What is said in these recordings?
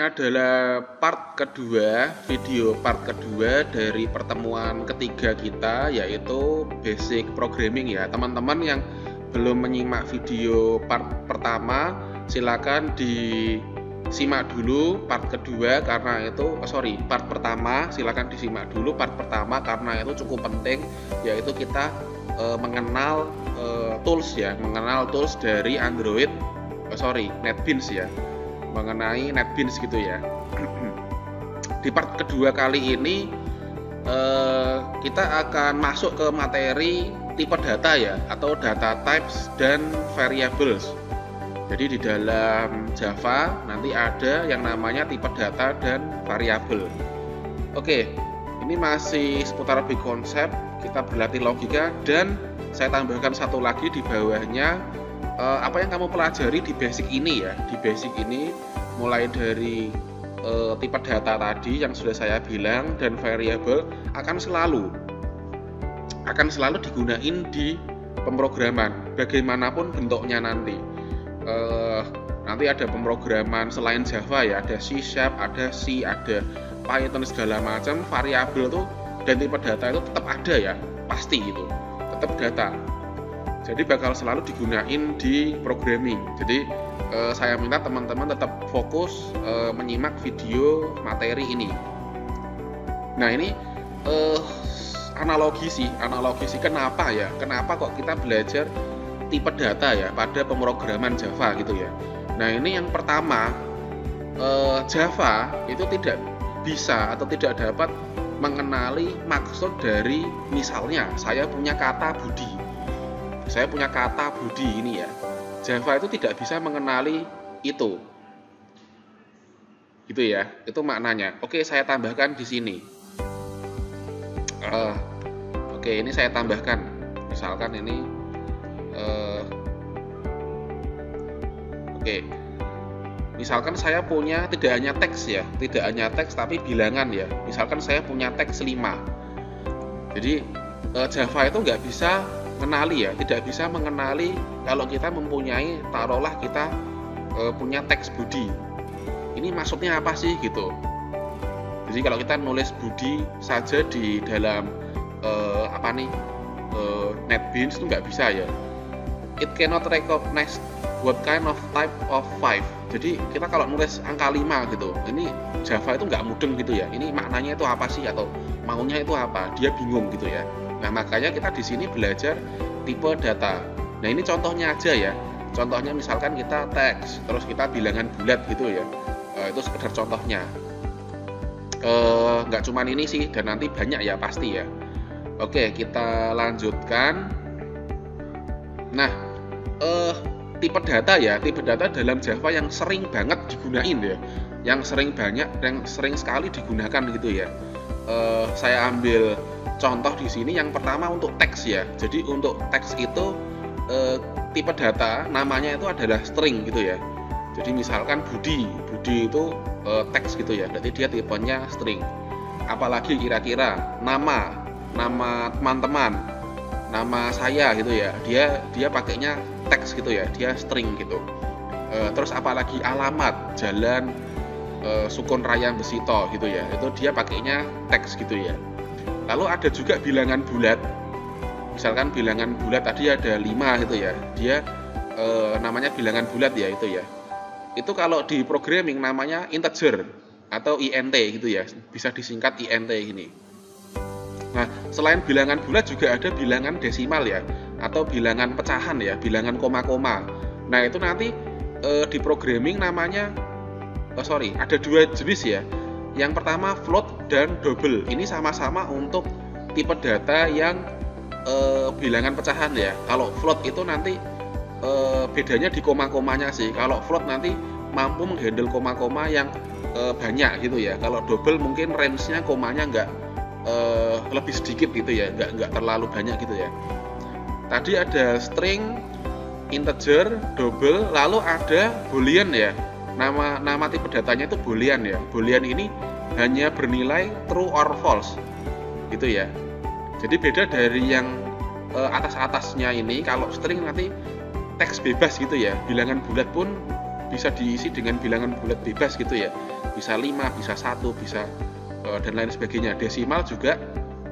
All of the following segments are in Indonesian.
adalah video part kedua dari pertemuan ketiga kita, yaitu basic programming ya. Teman-teman yang belum menyimak video part pertama, silakan disimak dulu part kedua karena itu part pertama, silakan disimak dulu part pertama karena itu cukup penting, yaitu kita mengenal tools ya, mengenal tools dari Android, NetBeans ya, mengenai NetBeans gitu ya. Di part kedua kali ini kita akan masuk ke materi tipe data ya, atau data types dan variables. Jadi di dalam Java nanti ada yang namanya tipe data dan variabel. Oke, ini masih seputar big konsep, kita berlatih logika, dan saya tambahkan satu lagi di bawahnya, apa yang kamu pelajari di basic ini ya. Di basic ini mulai dari tipe data tadi yang sudah saya bilang dan variabel akan selalu digunain di pemrograman bagaimanapun bentuknya nanti. Nanti ada pemrograman selain Java ya, ada C#, ada C, ada Python segala macam. Variabel tuh dan tipe data itu tetap ada ya, pasti itu tetap data. Jadi bakal selalu digunain di programming. Jadi saya minta teman-teman tetap fokus menyimak video materi ini. Nah ini analogi sih kenapa kok kita belajar tipe data ya pada pemrograman Java gitu ya. Nah ini yang pertama, Java itu tidak bisa atau tidak dapat mengenali maksud dari, misalnya saya punya kata Budi ini ya. Java itu tidak bisa mengenali itu gitu ya, itu maknanya. Oke, saya tambahkan di sini. Oke, ini saya tambahkan, misalkan ini oke, misalkan saya punya tidak hanya teks tapi bilangan ya. Misalkan saya punya teks 5. Jadi Java itu nggak bisa mengenali ya, tidak bisa mengenali kalau kita mempunyai, taruhlah kita punya teks Budi. Ini maksudnya apa sih gitu. Jadi kalau kita nulis Budi saja di dalam NetBeans itu nggak bisa ya. It cannot recognize what kind of type of 5. Jadi kita kalau nulis angka 5 gitu, ini Java itu nggak mudeng gitu ya. Ini maknanya itu apa sih, atau maunya itu apa? Dia bingung gitu ya. Nah makanya kita di sini belajar tipe data. Nah ini contohnya aja ya. Contohnya misalkan kita teks, terus kita bilangan bulat gitu ya. Itu sekedar contohnya. Nggak cuman ini sih, dan nanti banyak ya pasti ya. Oke, kita lanjutkan. Nah, tipe data dalam Java yang sering banget digunain ya, yang sering sekali digunakan gitu ya. Saya ambil contoh di sini. Yang pertama untuk teks ya. Jadi untuk teks itu tipe data namanya itu adalah string gitu ya. Jadi misalkan Budi itu teks gitu ya. Berarti dia tipenya string. Apalagi kira-kira nama teman-teman, nama saya gitu ya. Dia pakainya teks gitu ya. Dia string gitu. Terus apalagi alamat jalan Sukun Raya Besito gitu ya. Itu dia pakainya teks gitu ya. Lalu ada juga bilangan bulat. Misalkan bilangan bulat tadi ada 5 gitu ya. Dia namanya bilangan bulat ya itu ya. Itu kalau di programming namanya integer atau int gitu ya. Bisa disingkat int ini. Nah, selain bilangan bulat juga ada bilangan desimal ya, atau bilangan pecahan ya, bilangan koma-koma. Nah, itu nanti di programming namanya ada 2 jenis ya. Yang pertama float dan double. Ini sama-sama untuk tipe data yang bilangan pecahan ya. Kalau float itu nanti bedanya di koma-komanya sih. Kalau float nanti mampu menghandle koma-koma yang banyak gitu ya. Kalau double mungkin range-nya komanya lebih sedikit gitu ya, nggak terlalu banyak gitu ya. Tadi ada string, integer, double, lalu ada boolean ya. Nama tipe datanya itu boolean ya. Boolean ini hanya bernilai true or false gitu ya. Jadi beda dari yang atas-atasnya ini. Kalau string nanti teks bebas gitu ya. Bilangan bulat pun bisa diisi dengan bilangan bulat bebas gitu ya, bisa 5, bisa 1, bisa dan lain sebagainya. Desimal juga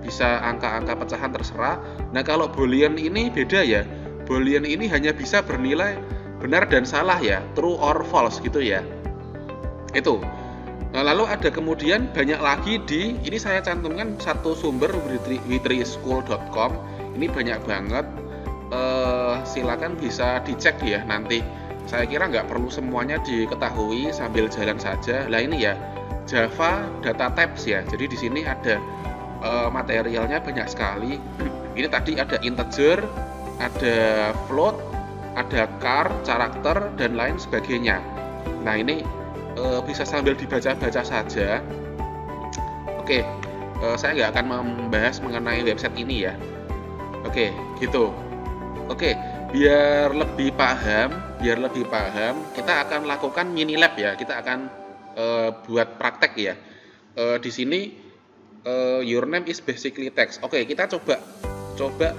bisa angka-angka pecahan terserah. Nah kalau boolean ini beda ya, boolean ini hanya bisa bernilai benar dan salah ya, true or false gitu ya. Itu. Nah, lalu ada kemudian banyak lagi ini saya cantumkan satu sumber witrischool.com. Ini banyak banget. Silakan bisa dicek ya nanti. Saya kira nggak perlu semuanya diketahui sambil jalan saja. Lah ini ya Java data types ya. Jadi di sini ada materialnya banyak sekali. Ini tadi ada integer, ada float, ada char, karakter dan lain sebagainya. Nah ini bisa sambil dibaca-baca saja. Oke, saya nggak akan membahas mengenai website ini ya. Oke, gitu. Oke, biar lebih paham, kita akan lakukan mini lab ya. Kita akan buat praktek ya. Di sini your name is basically text. Oke, kita coba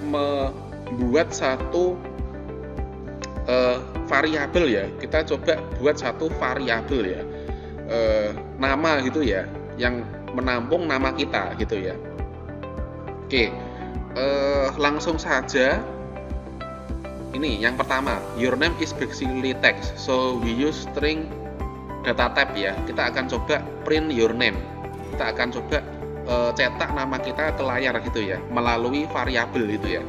membuat satu variabel ya. Kita coba buat satu variabel ya. Nama gitu ya, yang menampung nama kita gitu ya. Oke, langsung saja. Ini yang pertama, your name is basically text, so we use string data type ya. Kita akan coba print your name. Kita akan coba cetak nama kita ke layar gitu ya, melalui variabel gitu ya.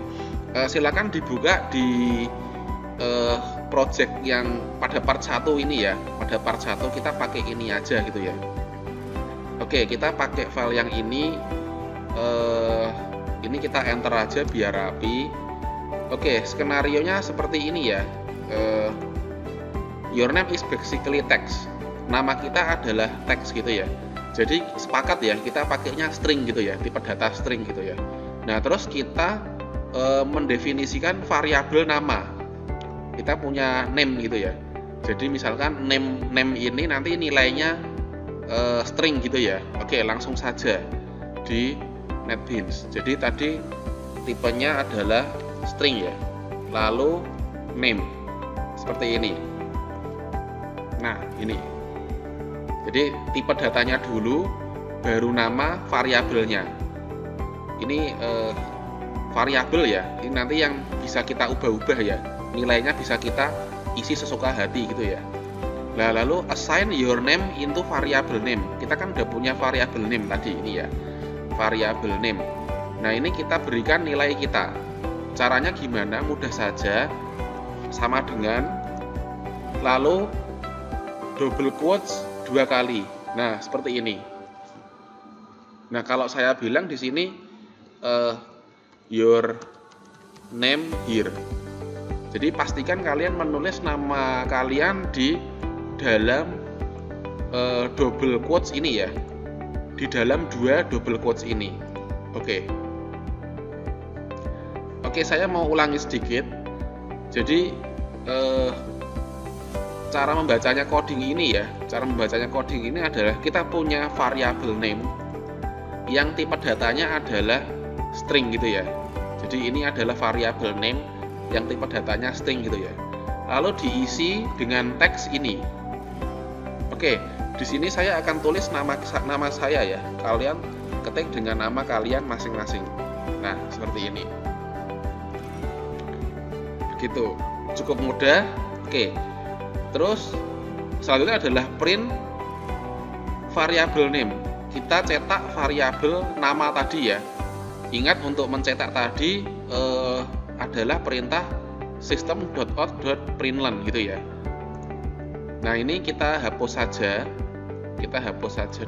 Silakan dibuka di project yang pada part 1 ini ya. Pada part 1 kita pakai ini aja gitu ya. Oke, kita pakai file yang ini. Ini kita enter aja biar rapi. Oke, skenarionya seperti ini ya. Your name is basically text. Nama kita adalah teks gitu ya. Jadi sepakat ya, kita pakainya string gitu ya, tipe data string gitu ya. Nah, terus kita mendefinisikan variabel nama. Kita punya name gitu ya. Jadi misalkan name ini nanti nilainya string gitu ya. Oke, langsung saja di NetBeans. Jadi tadi tipenya adalah string ya, lalu name seperti ini. Nah ini, jadi tipe datanya dulu, baru nama variabelnya. Ini variabel ya, ini nanti yang bisa kita ubah-ubah ya, nilainya bisa kita isi sesuka hati gitu ya. Nah lalu assign your name into variable name. Kita kan udah punya variable name tadi ini ya, variable name. Nah ini kita berikan nilai kita. Caranya gimana? Mudah saja, sama dengan lalu double quotes 2 kali. Nah seperti ini. Nah kalau saya bilang di sini your name here. Jadi pastikan kalian menulis nama kalian di dalam double quotes ini ya, di dalam 2 double quotes ini. Oke, saya mau ulangi sedikit. Jadi cara membacanya coding ini ya, cara membacanya coding ini adalah kita punya variable name yang tipe datanya adalah string gitu ya. Jadi ini adalah variable name yang tipe datanya string gitu ya. Lalu diisi dengan teks ini. Oke, di sini saya akan tulis nama saya ya. Kalian ketik dengan nama kalian masing-masing. Nah, seperti ini. Gitu, cukup mudah. Oke, terus selanjutnya adalah print variable name. Kita cetak variabel nama tadi ya. Ingat untuk mencetak tadi adalah perintah system.out.println gitu ya. Nah ini kita hapus saja,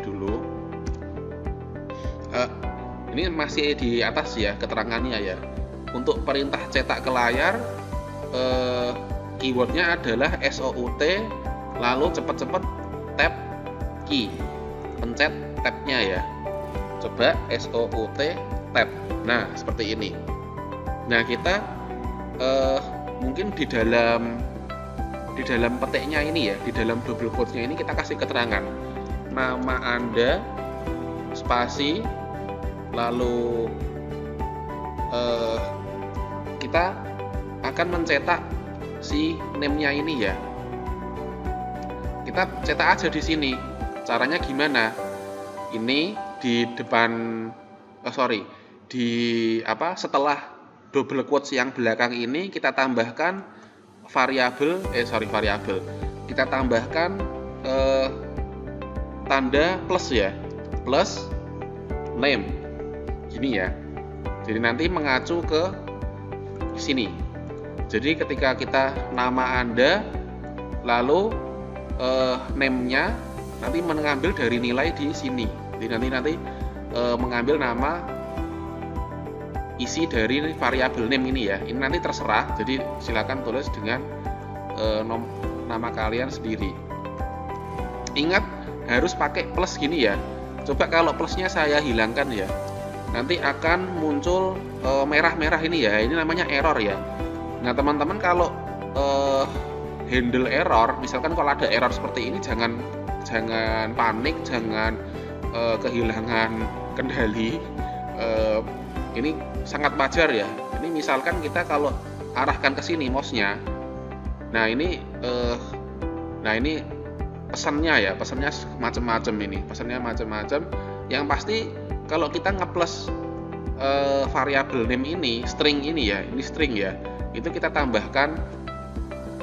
dulu. Ini masih di atas ya keterangannya ya. Untuk perintah cetak ke layar, keywordnya adalah SOUT, lalu cepat-cepat tab key, pencet tabnya ya. Coba SOUT tab. Nah seperti ini. Nah kita mungkin di dalam petiknya ini ya, di dalam double quotes-nya ini kita kasih keterangan nama Anda spasi, lalu kita akan mencetak si name-nya ini ya. kita cetak aja di sini. Caranya gimana? Ini di depan setelah double quotes yang belakang ini kita tambahkan kita tambahkan tanda plus ya, plus name gini ya. Jadi nanti mengacu ke sini. Jadi ketika kita nama Anda lalu name-nya nanti mengambil dari nilai di sini. Jadi nanti mengambil nama isi dari variabel name ini ya. Ini nanti terserah. Jadi silakan tulis dengan nama kalian sendiri. Ingat harus pakai plus gini ya. Coba kalau plusnya saya hilangkan ya, nanti akan muncul merah-merah ini ya. Ini namanya error ya. Nah teman-teman kalau handle error, misalkan kalau ada error seperti ini jangan panik, jangan kehilangan kendali. Ini sangat wajar ya. Ini misalkan kita kalau arahkan ke sini mouse-nya, nah ini pesannya macam-macam ini. Pesannya macam-macam. Yang pasti kalau kita ngeplus variabel name ini, string ini ya, ini string ya, itu kita tambahkan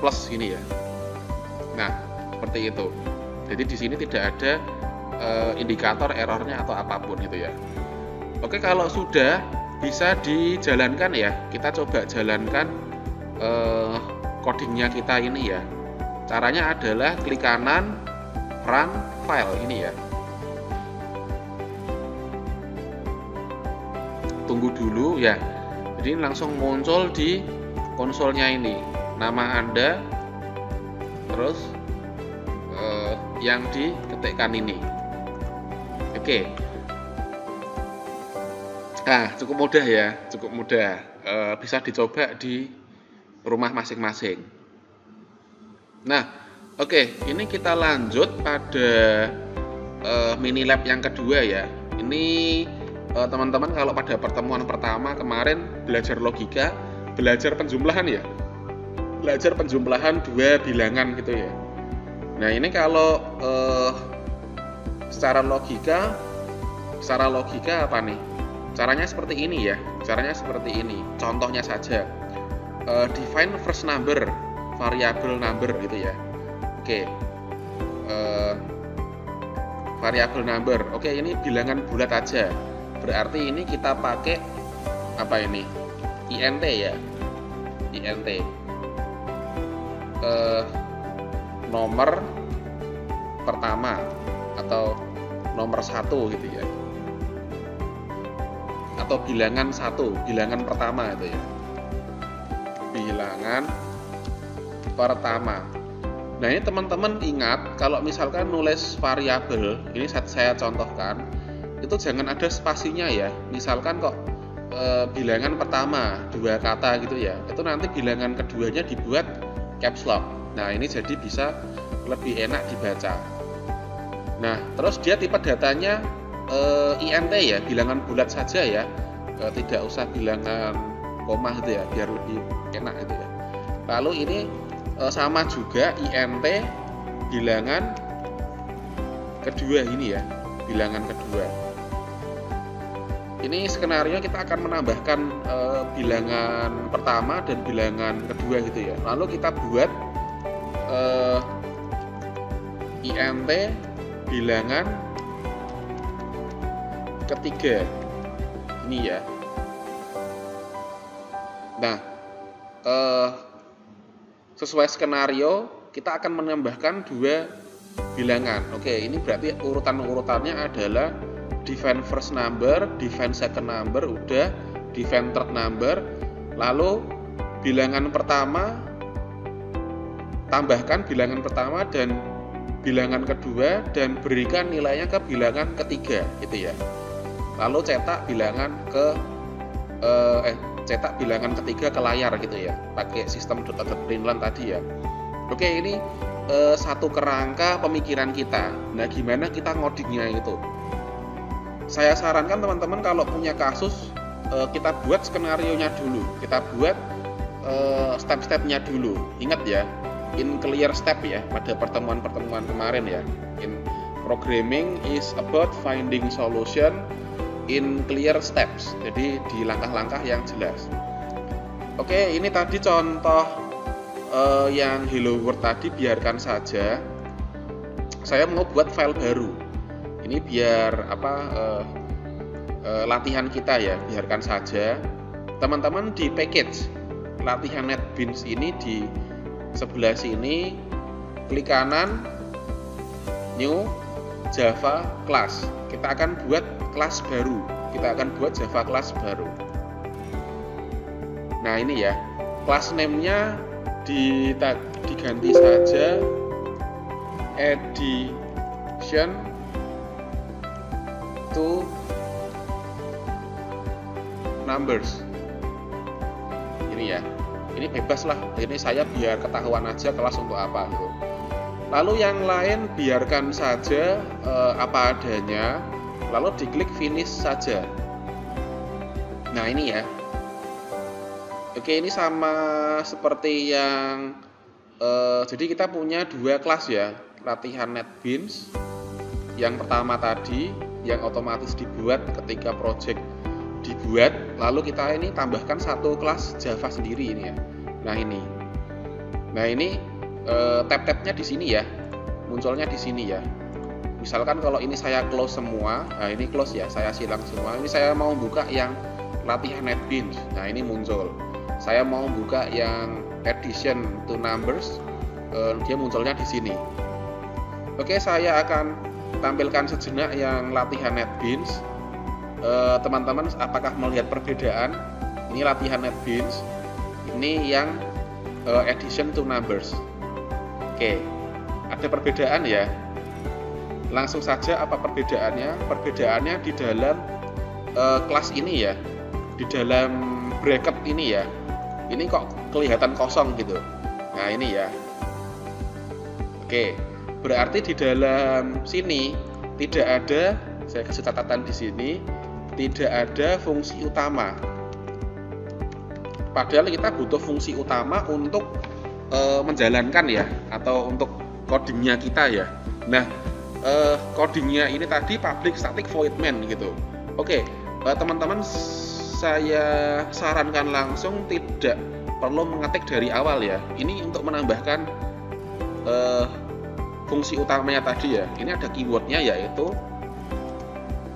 plus ini ya. Nah, seperti itu. Jadi di sini tidak ada indikator errornya atau apapun itu ya. Oke, kalau sudah bisa dijalankan ya, kita coba jalankan codingnya kita ini ya. Caranya adalah klik kanan, run file ini ya. Tunggu dulu ya. Jadi langsung muncul di konsolnya ini nama Anda, terus yang diketikkan ini. Oke. Nah, cukup mudah ya, cukup mudah. Bisa dicoba di rumah masing-masing. Nah, oke, ini kita lanjut pada mini lab yang kedua ya. Ini teman-teman kalau pada pertemuan pertama kemarin belajar logika, belajar penjumlahan ya, belajar penjumlahan dua bilangan gitu ya. Nah ini kalau secara logika apa nih? Caranya seperti ini ya. Caranya seperti ini. Contohnya saja, define first number, variable number gitu ya. Oke, variable number. Oke, ini bilangan bulat aja. Berarti ini kita pakai apa ini? int ya, int. Nomor pertama atau nomor 1 gitu ya, atau bilangan 1, bilangan pertama itu ya, bilangan pertama. Nah ini teman-teman ingat kalau misalkan nulis variabel ini saya contohkan, itu jangan ada spasinya ya. Misalkan kok bilangan pertama 2 kata gitu ya, itu nanti bilangan keduanya dibuat caps lock. Nah ini jadi bisa lebih enak dibaca. Nah terus dia tipe datanya int ya, bilangan bulat saja ya, tidak usah bilangan koma gitu ya, biar lebih enak gitu ya. Lalu ini sama juga int bilangan kedua ini ya, bilangan kedua. Ini skenario kita akan menambahkan bilangan pertama dan bilangan kedua gitu ya. Lalu kita buat int bilangan ketiga ini ya. Nah sesuai skenario kita akan menambahkan 2 bilangan. Oke, ini berarti urutannya adalah define first number, define second number, udah, define third number, lalu bilangan pertama tambahkan bilangan pertama dan bilangan kedua dan berikan nilainya ke bilangan ketiga gitu ya. Lalu cetak bilangan ketiga ke layar gitu ya, pakai sistem .println tadi ya. Oke, ini satu kerangka pemikiran kita. Nah gimana kita ngodingnya itu? Saya sarankan teman-teman kalau punya kasus, kita buat skenarionya dulu, kita buat step-stepnya dulu. Ingat ya, in clear step ya pada pertemuan-pertemuan kemarin ya. In programming is about finding solution in clear steps. Jadi di langkah-langkah yang jelas. Oke, ini tadi contoh yang hello world tadi biarkan saja. Saya mau buat file baru. Ini biar latihan kita ya, biarkan saja. Teman-teman di package latihan NetBeans ini di sebelah sini klik kanan new Java class. Kita akan buat kelas baru. Kita akan buat Java class baru. Nah, ini ya. Class name-nya diganti saja addition to numbers. Ini ya. Ini bebas lah. Ini saya biar ketahuan aja kelas untuk apa gitu. Lalu yang lain biarkan saja apa adanya, lalu diklik finish saja. Nah, ini ya. Oke, ini sama seperti yang jadi kita punya dua kelas ya, latihan NetBeans. Yang pertama tadi yang otomatis dibuat ketika project dibuat, lalu kita ini tambahkan satu kelas Java sendiri ini ya. Nah ini tab-tabnya di sini ya, munculnya di sini ya. Misalkan kalau ini saya close semua, nah ini close ya, saya silang semua. Ini saya mau buka yang latihan NetBeans, nah ini muncul. Saya mau buka yang addition to numbers, dia munculnya di sini. Oke, saya akan tampilkan sejenak yang latihan NetBeans. Teman-teman, apakah melihat perbedaan? Ini latihan NetBeans, ini yang addition to numbers. Oke, ada perbedaan ya. Langsung saja apa perbedaannya? Perbedaannya di dalam kelas ini ya, di dalam bracket ini ya. Ini kok kelihatan kosong gitu. Nah, ini ya. Oke, berarti di dalam sini tidak ada, saya kasih catatan di sini, tidak ada fungsi utama. Padahal kita butuh fungsi utama untuk menjalankan ya, atau untuk codingnya kita ya. Nah, codingnya ini tadi public static void main gitu. Oke, teman-teman, saya sarankan langsung tidak perlu mengetik dari awal ya. Ini untuk menambahkan fungsi utamanya tadi ya. Ini ada keywordnya, yaitu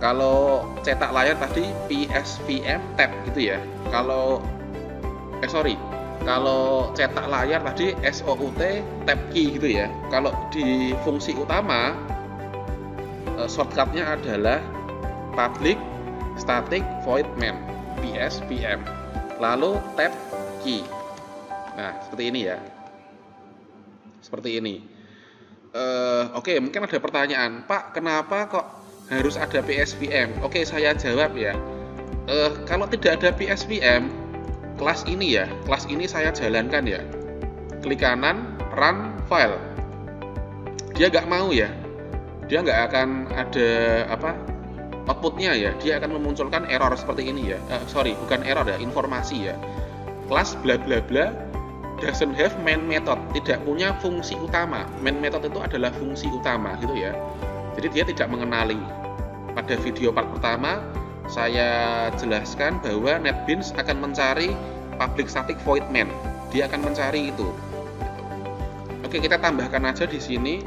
kalau cetak layar tadi PSVM tab gitu ya. Kalau cetak layar tadi SOUT tab key gitu ya. Kalau di fungsi utama shortcutnya adalah public static void main PSVM lalu tab key. Nah, seperti ini ya. Seperti ini. Oke, mungkin ada pertanyaan, Pak, kenapa kok harus ada PSVM? Oke, saya jawab ya. Kalau tidak ada PSVM, kelas ini ya, kelas ini saya jalankan ya. Klik kanan, run file. Dia nggak mau ya. Dia nggak akan ada outputnya ya. Dia akan memunculkan error seperti ini ya. Bukan error ya, informasi ya. Kelas bla bla bla doesn't have main method, tidak punya fungsi utama. Main method itu adalah fungsi utama gitu ya. Jadi dia tidak mengenali. Pada video part pertama saya jelaskan bahwa NetBeans akan mencari public static void main. Dia akan mencari itu. Oke, kita tambahkan aja di sini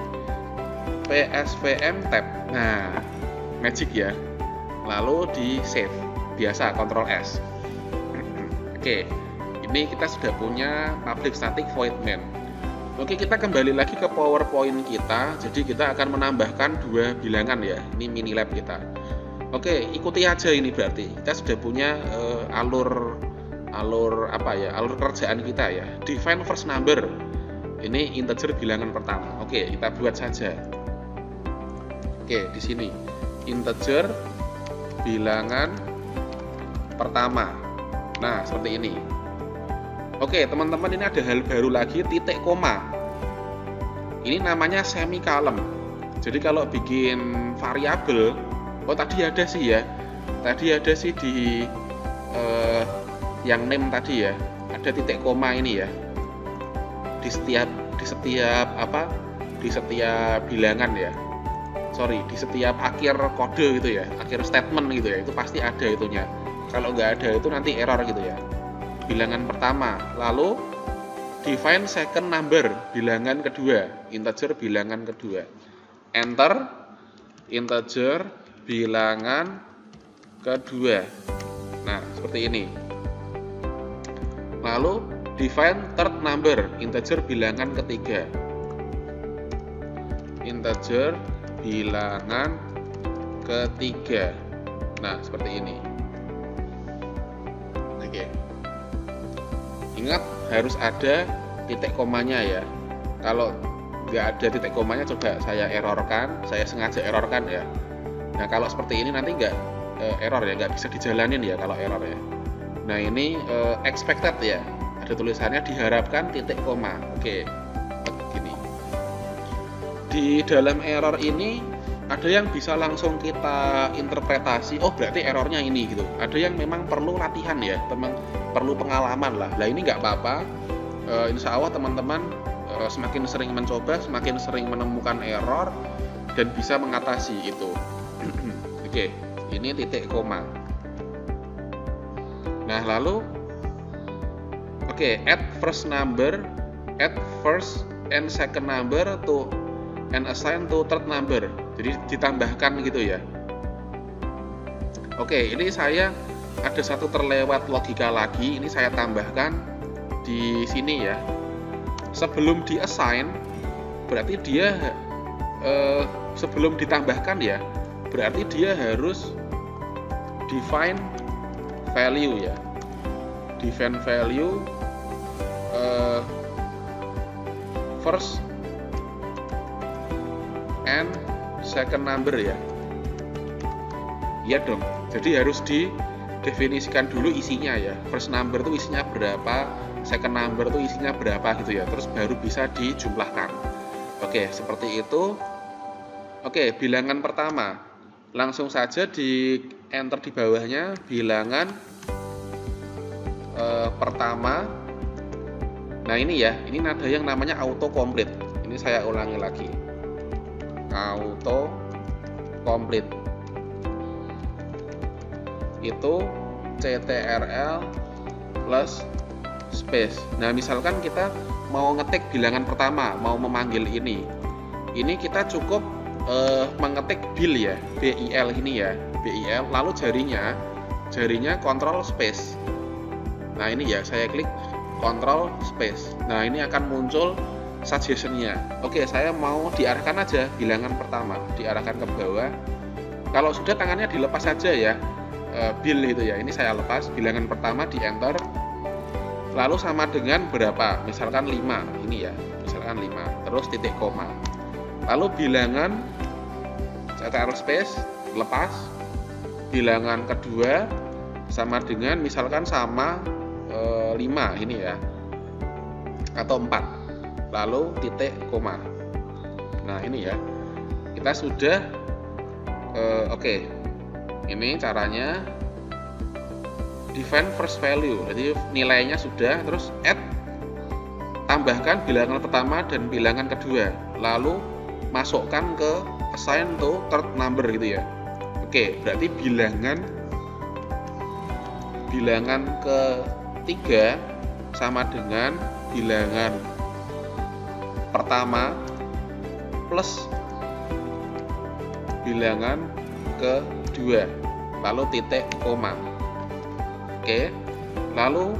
PSVM tab. Nah, magic ya. Lalu di save. Biasa Ctrl S. Oke. Ini kita sudah punya public static void main. Oke, kita kembali lagi ke PowerPoint kita. Jadi kita akan menambahkan dua bilangan ya. Ini mini lab kita. Oke, ikuti aja ini berarti. Kita sudah punya alur kerjaan kita ya. Define first number. Ini integer bilangan pertama. Oke, kita buat saja. Oke, di sini integer bilangan pertama. Nah, seperti ini. Oke, teman-teman, ini ada hal baru lagi, titik koma. Ini namanya semicolon. Jadi kalau bikin variabel, tadi ada sih ya. Tadi ada sih di yang name tadi ya. Ada titik koma ini ya. Di setiap di setiap di setiap bilangan ya, di setiap akhir kode gitu ya, akhir statement gitu ya, itu pasti ada itunya. Kalau nggak ada itu nanti error gitu ya. Bilangan pertama, lalu define second number, bilangan kedua, integer bilangan kedua, enter integer bilangan kedua. Nah, seperti ini. Lalu define third number, integer bilangan ketiga, integer bilangan ketiga. Nah, seperti ini. Oke. Ingat harus ada titik komanya ya. Kalau nggak ada titik komanya, coba saya errorkan, saya sengaja errorkan ya. Nah, kalau seperti ini nanti nggak error ya, nggak bisa dijalanin ya kalau error ya. Nah, ini expected ya, ada tulisannya diharapkan titik koma. Oke, gini. Di dalam error ini ada yang bisa langsung kita interpretasi, oh berarti errornya ini gitu. Ada yang memang perlu latihan ya, perlu pengalaman lah. Nah, ini nggak apa-apa. Insya Allah teman-teman semakin sering mencoba, semakin sering menemukan error dan bisa mengatasi itu. Oke, ini titik koma. Nah, lalu add first and second number to and assign to third number. Jadi ditambahkan gitu ya. Oke, ini saya ada satu terlewat logika lagi, ini saya tambahkan di sini ya. Sebelum di assign berarti dia sebelum ditambahkan ya, berarti dia harus define value ya. Define value first and second number ya. Iya dong. Jadi harus didefinisikan dulu isinya ya. First number itu isinya berapa, second number itu isinya berapa gitu ya. Terus baru bisa dijumlahkan. Oke, seperti itu. Oke, bilangan pertama. Langsung saja di enter di bawahnya bilangan pertama. Nah, ini ya, ini ada yang namanya auto complete. Ini saya ulangi lagi. Auto complete. Itu CTRL plus space. Nah, misalkan kita mau ngetik bilangan pertama, mau memanggil ini. Ini kita cukup mengetik bil ya, BIL ini ya, BIL, lalu jarinya control space. Nah, ini ya, saya klik control space. Nah, ini akan muncul suggestion-nya. Oke, saya mau diarahkan aja bilangan pertama, diarahkan ke bawah. Kalau sudah tangannya dilepas saja ya, bil itu ya. Ini saya lepas, bilangan pertama di enter. Lalu sama dengan berapa? Misalkan 5, ini ya, misalkan 5. Terus titik koma. Lalu bilangan CTRL space lepas. Bilangan kedua sama dengan misalkan sama 5 ini ya, atau 4, lalu titik koma. Nah, ini ya, kita sudah oke. Ini caranya define first value, jadi nilainya sudah. Terus add, tambahkan bilangan pertama dan bilangan kedua, lalu masukkan ke assign to third number gitu ya. Oke, berarti bilangan ketiga sama dengan bilangan pertama plus bilangan kedua, lalu titik koma. Oke, lalu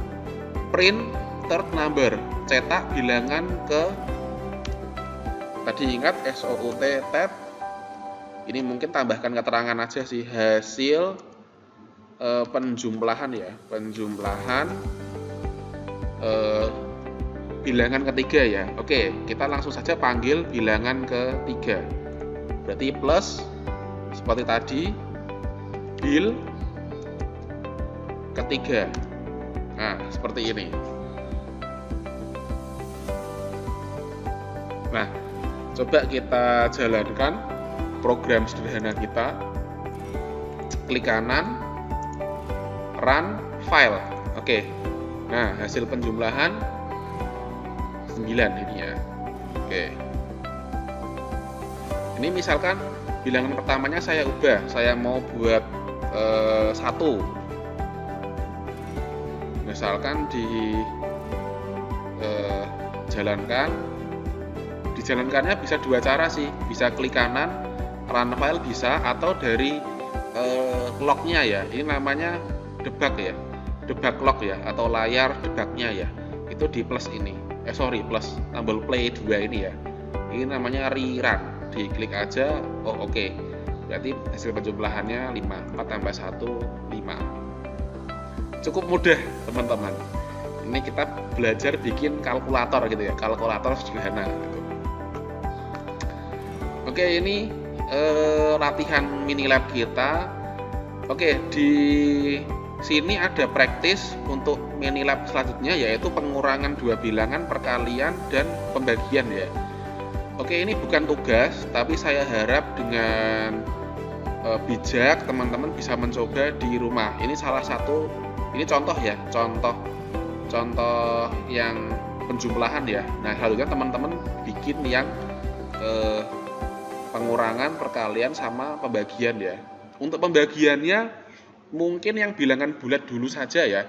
print third number, cetak bilangan ke, tadi ingat SOUT tab, ini mungkin tambahkan keterangan aja sih, hasil penjumlahan ya, penjumlahan bilangan ketiga ya. Oke, kita langsung saja panggil bilangan ketiga, berarti plus seperti tadi bil ketiga. Nah, seperti ini. Nah, coba kita jalankan program sederhana kita. Klik kanan, run file. Oke. Nah, hasil penjumlahan 9 ini ya. Oke. Ini misalkan bilangan pertamanya saya ubah, saya mau buat 1. Misalkan dijalankannya bisa 2 cara sih, bisa klik kanan, run file bisa, atau dari lognya ya, ini namanya debug ya, debug log ya, atau layar debugnya ya, itu di plus ini, plus tombol play 2 ini ya, ini namanya rerun, diklik aja, oh oke. Berarti hasil penjumlahannya 5, 4 tambah 1, 5. Cukup mudah teman-teman. Ini kita belajar bikin kalkulator gitu ya, kalkulator sederhana gitu. Oke, ini latihan mini lab kita. Oke, di sini ada praktis untuk mini lab selanjutnya, yaitu pengurangan 2 bilangan, perkalian, dan pembagian ya. Oke, ini bukan tugas, tapi saya harap dengan bijak teman-teman bisa mencoba di rumah. Ini salah satu, ini contoh ya, contoh yang penjumlahan ya. Nah, harusnya teman-teman bikin yang pengurangan, perkalian, sama pembagian ya. Untuk pembagiannya mungkin yang bilangan bulat dulu saja ya.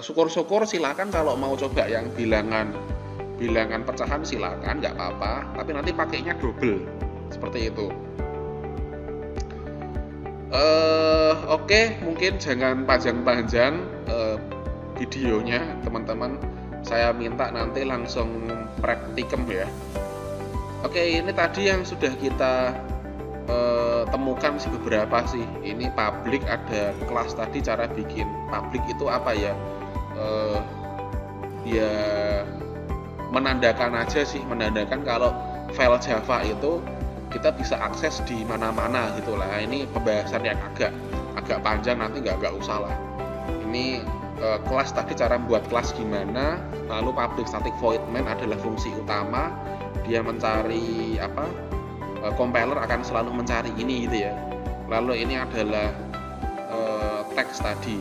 Syukur-syukur silakan kalau mau coba yang bilangan pecahan silakan, nggak apa-apa, tapi nanti pakainya double seperti itu. Oke, mungkin jangan panjang-panjang videonya teman-teman, saya minta nanti langsung praktikum ya. Oke, ini tadi yang sudah kita temukan sih beberapa sih. Ini public, ada kelas tadi, cara bikin public itu apa ya, ya menandakan aja sih, menandakan kalau file Java itu kita bisa akses di mana-mana gitulah. Ini pembahasan yang agak panjang, nanti nggak usah lah. Ini kelas tadi cara membuat kelas gimana, lalu public static void main adalah fungsi utama, dia mencari apa, compiler akan selalu mencari ini gitu ya. Lalu ini adalah teks tadi.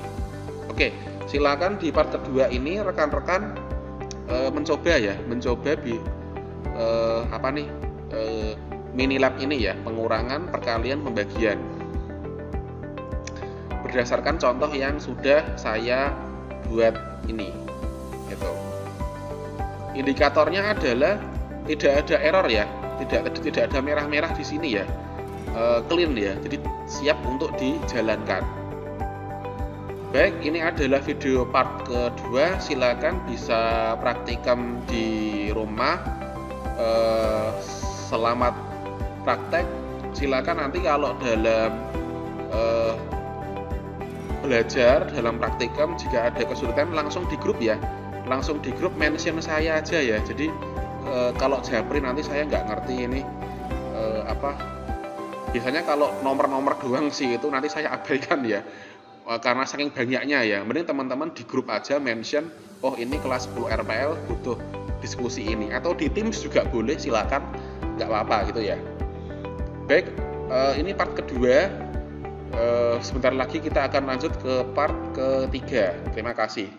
Oke, silakan di part kedua ini rekan-rekan mencoba mini lab ini ya, pengurangan, perkalian, pembagian berdasarkan contoh yang sudah saya buat ini gitu. Indikatornya adalah tidak ada error ya, tidak ada merah-merah di sini ya, clean ya, jadi siap untuk dijalankan. Baik, ini adalah video part kedua, silakan bisa praktikum di rumah. Selamat praktek. Silakan nanti kalau dalam belajar, dalam praktikum, jika ada kesulitan langsung di grup ya, langsung di grup mention saya aja ya. Jadi kalau japri nanti saya nggak ngerti ini biasanya kalau nomor-nomor doang sih itu nanti saya abaikan ya, karena saking banyaknya ya. Mending teman-teman di grup aja mention, oh ini kelas 10 RPL butuh diskusi ini, atau di Teams juga boleh, silakan, nggak apa-apa gitu ya. Baik, ini part kedua. Sebentar lagi kita akan lanjut ke part ketiga. Terima kasih.